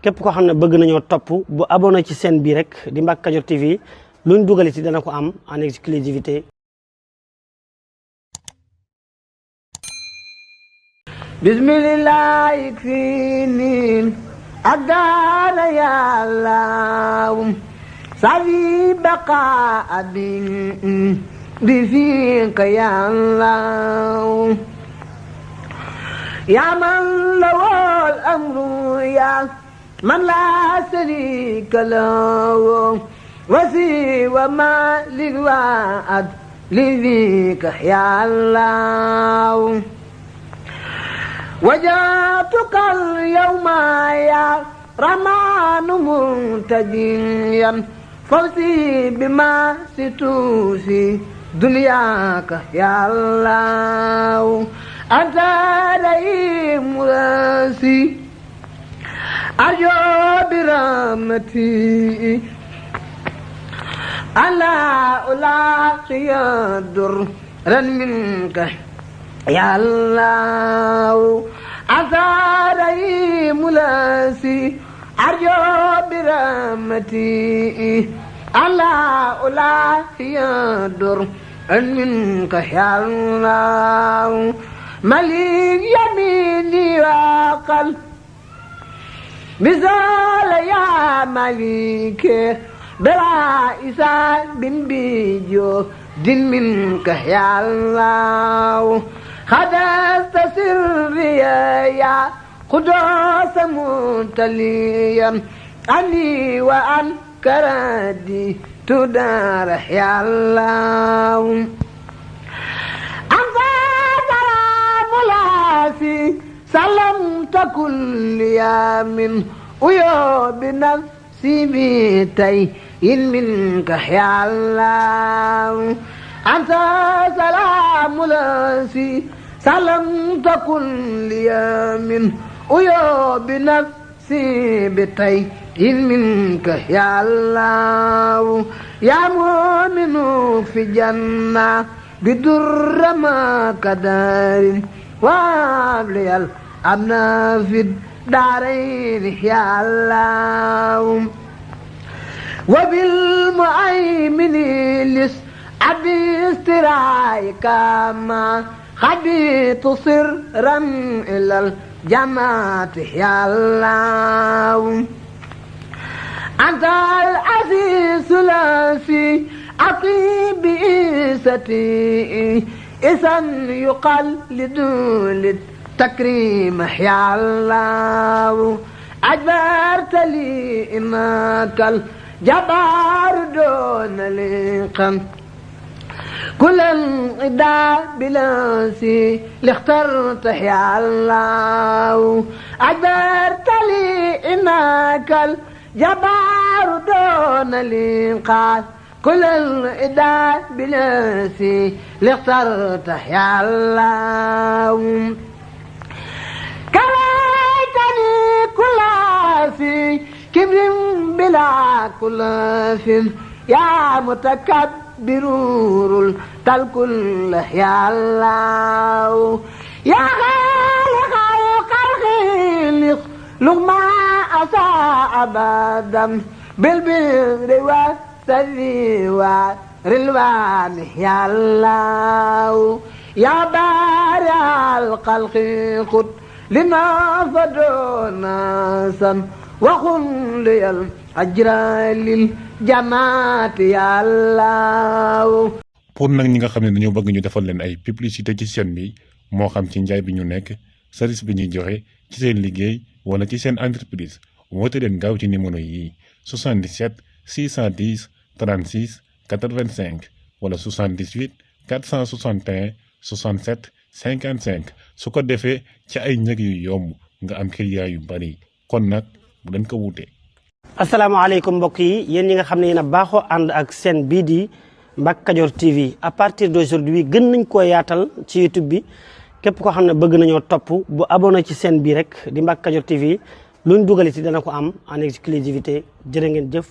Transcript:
képp koo xam ne bëgg nañoo topp bu abonné ci chaîne bii rek di Mbacke Kadior TV luñ dugal ci dana ko am en exclusivité. bismillah ikfini adana ya Allah sawi baqa abin bifika ya Allah ya man lawal amru ya man la sharika lahu wasi wa ma liwa'ad livika ya Allah وجاتك اليوم يا رمان منتجيا فوزي بما ستوسي دنياك يا الله أنت رئيم راسي أرجو برحمتي ألا ألاقي درا منك يا الله أثاري ملاسي أرجو برحمتي ألا أولا يدر منك يا الله مليك يميني وقل بزال يا مليك بلا إسان بن بيجو دين منك يا الله خدست سري يا قدوس متليا عني وعن كردي تدار يا الله أنت سلام لاسي سلمت كل يوم ويوم بنفسي بيتي منك يا الله أنت سلام لاسي سلمت كل يوم ويوم بنفسي بتي منك يا الله يا مؤمن في جنة بدر ما كدار وابلي الأمن في الدارين يا الله وبالمؤمن لس أبي استرايك ما خبيت سرا إلى الجماعة يا الله أنت العزيز الذي أطيب بإيستي إذا يقال لدول التكريم يا الله أجبرت لي إنك الجبار دون لقم كل الإداء بلاسي لاخترت يا الله أجبرت لي إنك الجبار دون لقم كل الإداء بلاسي لاخترت يا الله كرهتني كل في كبر بلا كلاف يا متكبر الكل يا الله يا خالق الخلق لغما أساء أبدا بالبر والسر والرلوان يا الله يا بارع الخلق خذ لنا فدونا سن وخن لي الأجر للجماعة يا الله. pour nag ñi nga xam ne dañoo bëgg ñu defal leen ay publicité ci chaîne bi moo xam ci njaay bi ñu nekk service bi ñuy joxe ci seen liggéey wala ci seen entreprise woote leen gaaw ci numéro yi 77 610 36 85 wala 78 461 67 55 su ko defee ci ay njëg yu yomb nga am client yu bari kon nag bu leen ko wuute. asalaamaaleykum mbokk yi yéen ñi nga xam ne yéen a baaxoo ànd ak chaîne bii di Mbacke Kadior TV à partir d'aujourd'hui gën nañ koo yaatal ci YouTube bi képp koo xam ne bëgg nañoo topp bu abonné ci chaîne bii rek di Mbacke Kadior TV luñ dugal ci dana ko am en exclusivité jërë ngeen jëf.